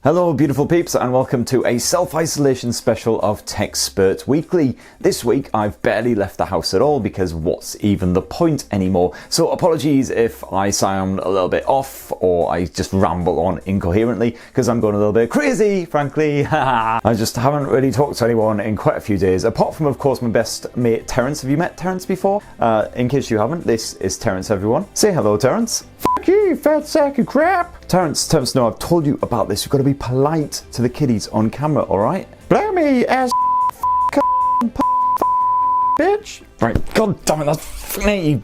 Hello beautiful peeps and welcome to a self-isolation special of Tech Spurt Weekly. This week I've barely left the house at all because what's even the point anymore? So apologies if I sound a little bit off or I just ramble on incoherently because I'm going a little bit crazy, frankly. I just haven't really talked to anyone in quite a few days, apart from of course my best mate Terence. Have you met Terence before? In case you haven't, this is Terence, everyone. Say hello, Terence. Fuck you, fat sack of crap. Terence, no, I've told you about this. You've got to be polite to the kiddies on camera, alright? Blow me ass bitch. Right, god damn it, that's funny.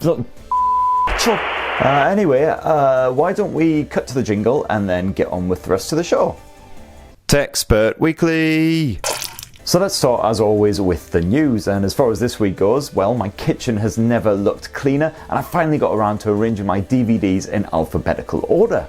Anyway, why don't we cut to the jingle and then get on with the rest of the show? Tech Spurt Weekly. So let's start as always with the news, and as far as this week goes, well, my kitchen has never looked cleaner and I finally got around to arranging my DVDs in alphabetical order.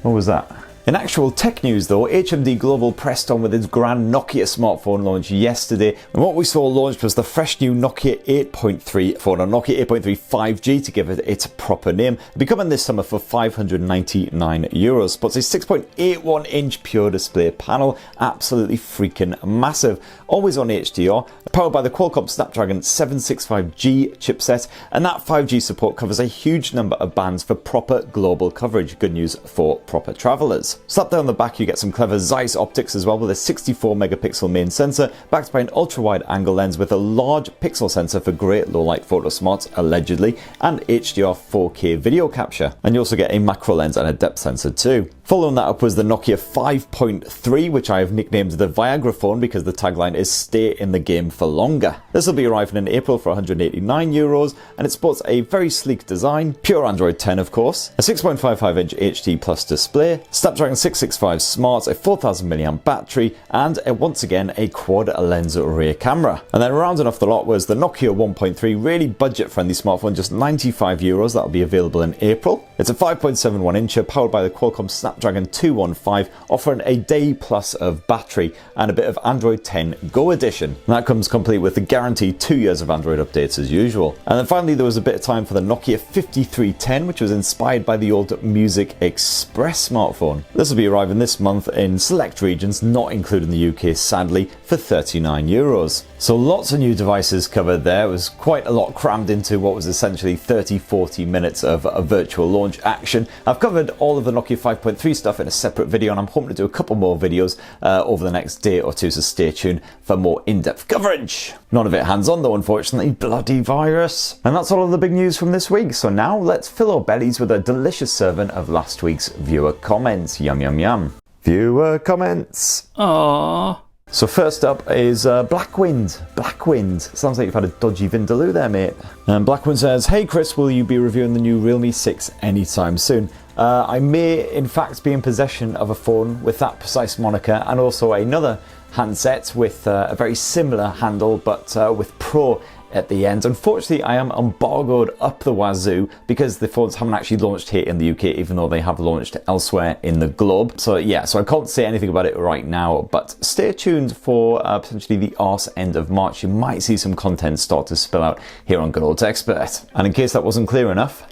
What was that? In actual tech news though, HMD Global pressed on with its grand Nokia smartphone launch yesterday, and what we saw launched was the fresh new Nokia 8.3 phone, or Nokia 8.3 5G to give it its proper name, becoming this summer for €599. Sports a 6.81 inch pure display panel, absolutely freaking massive, always on HDR, powered by the Qualcomm Snapdragon 765G chipset, and that 5G support covers a huge number of bands for proper global coverage. Good news for proper travelers. Slapped down the back you get some clever Zeiss optics as well, with a 64 megapixel main sensor backed by an ultra wide angle lens with a large pixel sensor for great low light photo smarts allegedly, and HDR 4K video capture, and you also get a macro lens and a depth sensor too. Following that up was the Nokia 5.3, which I have nicknamed the Viagra phone because the tagline is stay in the game for longer. This will be arriving in April for €189, and it sports a very sleek design, pure Android 10 of course, a 6.55 inch HD Plus display, Snapdragon 665 Smart, a 4000 mAh battery, and once again a quad lens rear camera. And then rounding off the lot was the Nokia 1.3, really budget friendly smartphone, just €95. That'll be available in April. It's a 5.71 incher powered by the Qualcomm Snapdragon 215, offering a day plus of battery and a bit of Android 10 Go edition. And that comes complete with the guaranteed 2 years of Android updates as usual. And then finally there was a bit of time for the Nokia 5310, which was inspired by the old Music Express smartphone. This will be arriving this month in select regions, not including the UK sadly, for €39. So lots of new devices covered there. It was quite a lot crammed into what was essentially 30-40 minutes of a virtual launch action. I've covered all of the Nokia 5.3 stuff in a separate video, and I'm hoping to do a couple more videos over the next day or two, so stay tuned for more in-depth coverage. None of it hands-on though, unfortunately, bloody virus. And that's all of the big news from this week, so now let's fill our bellies with a delicious serving of last week's viewer comments. Yum yum yum. Viewer comments. Aww. So first up is Blackwind. Blackwind. Sounds like you've had a dodgy vindaloo there, mate. And Blackwind says, hey Chris, will you be reviewing the new Realme 6 anytime soon? I may in fact be in possession of a phone with that precise moniker, and also another handset with a very similar handle but with Pro at the end. Unfortunately, I am embargoed up the wazoo because the phones haven't actually launched here in the UK, even though they have launched elsewhere in the globe. So yeah, so I can't say anything about it right now, but stay tuned for potentially the arse end of March. You might see some content start to spill out here on Good Old Tech Spurt. And in case that wasn't clear enough,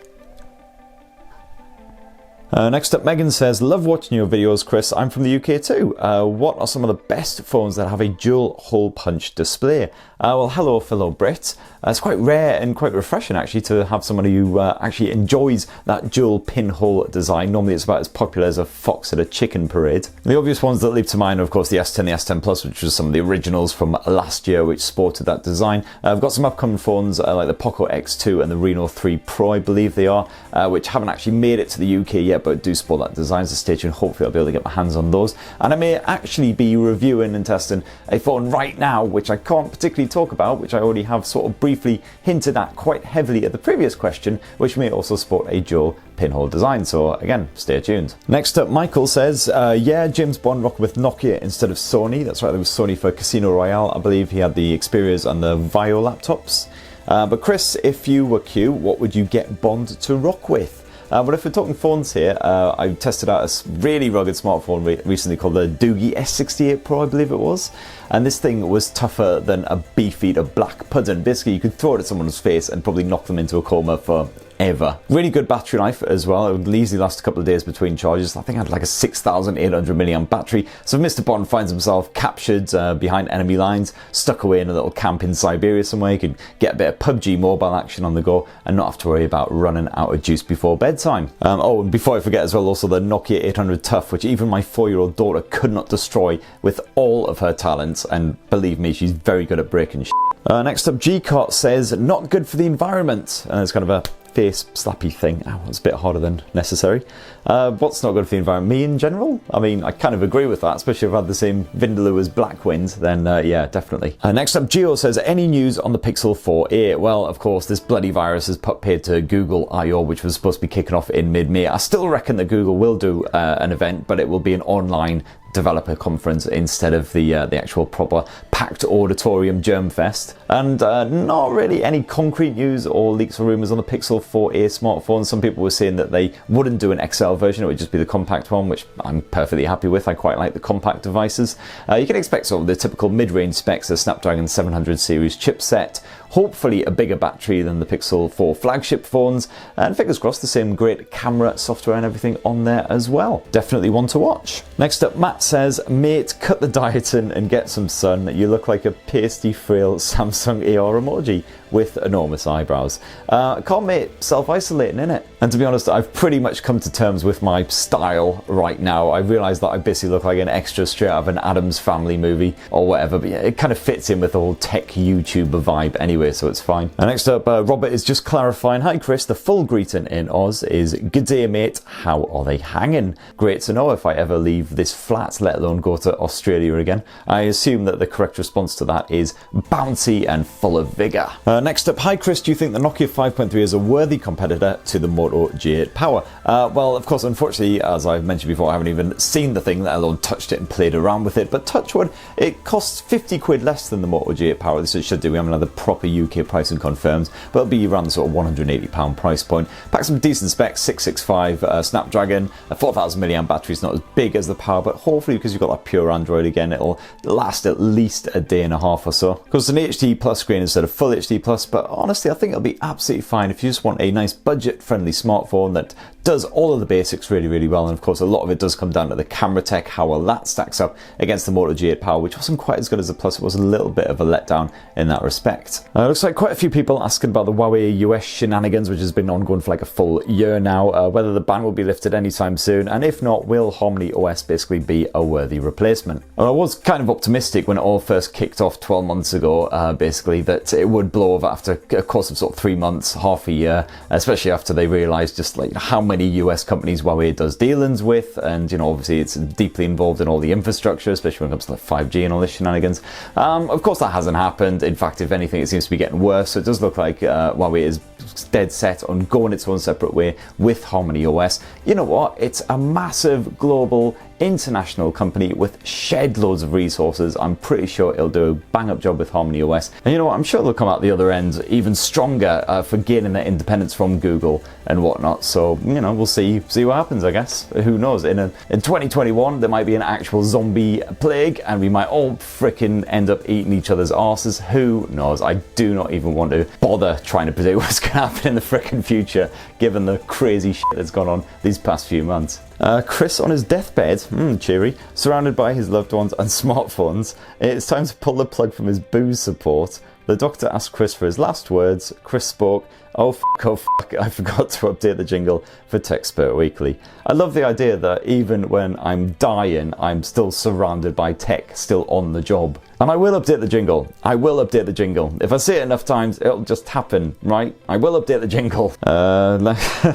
next up, Megan says, love watching your videos, Chris. I'm from the UK too. What are some of the best phones that have a dual hole punch display? Well, hello, fellow Brits. It's quite rare and quite refreshing actually to have somebody who actually enjoys that dual pinhole design. Normally it's about as popular as a fox at a chicken parade. The obvious ones that leap to mind are of course the S10, the S10 Plus, which was some of the originals from last year which sported that design. I've got some upcoming phones like the Poco X2 and the Reno 3 Pro, I believe they are, which haven't actually made it to the UK yet but do sport that design, so stay tuned. Hopefully I'll be able to get my hands on those. And I may actually be reviewing and testing a phone right now which I can't particularly talk about, which I already have sort of briefly hinted at quite heavily at the previous question, which may also sport a dual pinhole design. So again, stay tuned. Next up, Michael says, yeah, James Bond rocking with Nokia instead of Sony. That's right, there was Sony for Casino Royale. I believe he had the Xperias and the Vio laptops. But Chris, if you were Q, what would you get Bond to rock with? But if we're talking phones here, I tested out a really rugged smartphone recently called the Doogie S68 Pro, I believe it was. And this thing was tougher than a beef-eater black pudding. Basically, you could throw it at someone's face and probably knock them into a coma for ever. Really good battery life as well. It would easily last a couple of days between charges. I think I had like a 6,800 milliamp battery. So if Mr. Bond finds himself captured behind enemy lines, stuck away in a little camp in Siberia somewhere, he could get a bit of PUBG mobile action on the go and not have to worry about running out of juice before bedtime. And before I forget as well, also the Nokia 800 Tough, which even my 4-year-old daughter could not destroy with all of her talents, and believe me, she's very good at breaking shit. Next up, G-Cot says, not good for the environment. And it's kind of a face slappy thing. Ow, it's a bit harder than necessary. What's not good for the environment? Me in general? I mean, I kind of agree with that, especially if I've had the same Vindaloo as Blackwind, then yeah, definitely. Next up, Geo says, any news on the Pixel 4a? Well, of course, this bloody virus has put paid to Google I.O., which was supposed to be kicking off in mid-May. I still reckon that Google will do an event, but it will be an online developer conference instead of the actual proper packed auditorium germ fest. And not really any concrete news or leaks or rumours on the Pixel 4a smartphone. Some people were saying that they wouldn't do an XL version, it would just be the compact one, which I'm perfectly happy with. I quite like the compact devices. You can expect sort of the typical mid-range specs, a Snapdragon 700 series chipset, hopefully a bigger battery than the Pixel 4 flagship phones, and fingers crossed the same great camera, software and everything on there as well. Definitely one to watch. Next up, Matt says, mate, cut the diet and get some sun. You look like a pasty, frail Samsung AR emoji with enormous eyebrows. Can't mate, self-isolating, innit? And to be honest, I've pretty much come to terms with my style right now. I realise that I basically look like an extra straight out of an Addams Family movie or whatever, but yeah, it kind of fits in with the whole tech YouTuber vibe anyway, so it's fine. And next up, Robert is just clarifying, hi Chris, the full greeting in Oz is, good day mate, how are they hanging? Great to know if I ever leave this flat, let alone go to Australia again. I assume that the correct response to that is bouncy and full of vigour. Next up, hi Chris, do you think the Nokia 8.3 is a worthy competitor to the Moto G8 Power? Well, of course, unfortunately, as I've mentioned before, I haven't even seen the thing, let alone touched it and played around with it, but touch wood, it costs 50 quid less than the Moto G8 Power. This it should do. We haven't had the proper UK pricing confirmed, but it'll be around the sort of £180 price point. Pack some decent specs, 665 Snapdragon, a 4000 milliamp battery. It's not as big as the Power, but hopefully because you've got that pure Android again, it'll last at least a day and a half or so. Because it's an HD Plus screen instead of full HD Plus, but honestly, I think it'll be absolutely fine if you just want a nice budget-friendly smartphone that does all of the basics really, really well. And of course, a lot of it does come down to the camera tech, how well that stacks up against the Moto G8 Power, which wasn't quite as good as the Plus. It was a little bit of a letdown in that respect. Looks like quite a few people asking about the Huawei US shenanigans, which has been ongoing for like a full year now, whether the ban will be lifted anytime soon, and if not, will Harmony OS basically be a worthy replacement? Well, I was kind of optimistic when it all first kicked off 12 months ago, basically, that it would blow over after a course of sort of 3 months, half a year, especially after they realised just like how many US companies Huawei does dealings with, and you know, obviously it's deeply involved in all the infrastructure, especially when it comes to like 5G and all this shenanigans. Of course, that hasn't happened. In fact, if anything, it seems to be getting worse. So it does look like Huawei is dead set on going its own separate way with Harmony OS. You know what? It's a massive global international company with shed loads of resources. I'm pretty sure it'll do a bang up job with Harmony OS, and you know what, I'm sure they'll come out the other end even stronger for gaining their independence from Google and whatnot. So you know, we'll see what happens, I guess. Who knows, in 2021 there might be an actual zombie plague and we might all fricking end up eating each other's arses. Who knows? I do not even want to bother trying to predict what's going to happen in the fricking future, given the crazy shit that's gone on these past few months. Chris on his deathbed, cheery, surrounded by his loved ones and smartphones. It's time to pull the plug from his booze support. The doctor asked Chris for his last words. Chris spoke. Oh fuck, I forgot to update the jingle for Tech Spurt Weekly. I love the idea that even when I'm dying, I'm still surrounded by tech, still on the job. And I will update the jingle. I will update the jingle. If I say it enough times, it'll just happen, right? I will update the jingle.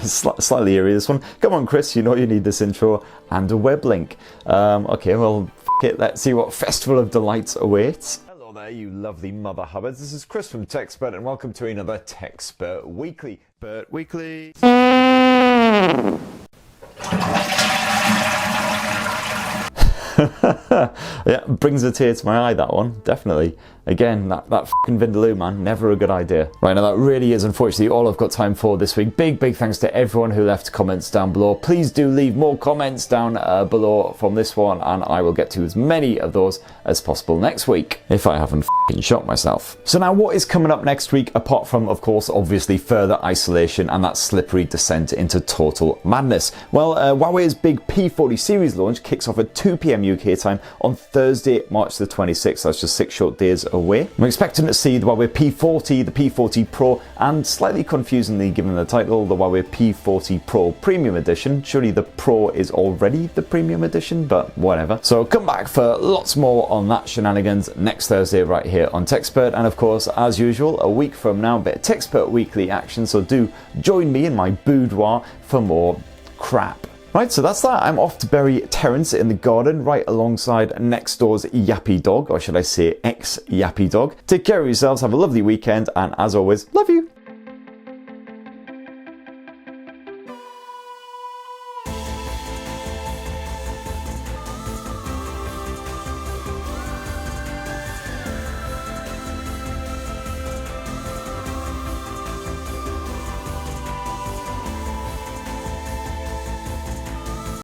Slightly eerie, this one. Come on, Chris, you know you need this intro and a web link. Okay, well, it. Let's see what Festival of Delights awaits. Hello there, you lovely mother hubbards. This is Chris from Tech Spurt, and welcome to another Tech Spurt Weekly. Spurt Weekly. Yeah, brings a tear to my eye, that one, definitely. Again, that fucking Vindaloo, man, never a good idea. Right, now that really is unfortunately all I've got time for this week. Big thanks to everyone who left comments down below. Please do leave more comments down below from this one, and I will get to as many of those as possible next week, if I haven't fucking shot myself. So now what is coming up next week, apart from, of course, obviously further isolation and that slippery descent into total madness? Well, Huawei's big P40 series launch kicks off at 2 p.m. UK time on Thursday, March the 26th. That's just 6 short days away. I'm expecting to see the Huawei P40, the P40 Pro, and slightly confusingly given the title, the Huawei P40 Pro Premium Edition. Surely the Pro is already the Premium Edition, but whatever. So come back for lots more on that shenanigans next Thursday right here on Tech Spurt, and of course, as usual, a week from now, a bit of Tech Spurt weekly action, so do join me in my boudoir for more crap. Right, so that's that. I'm off to bury Terence in the garden right alongside next door's yappy dog, or should I say ex-yappy dog. Take care of yourselves, have a lovely weekend, and as always, love you.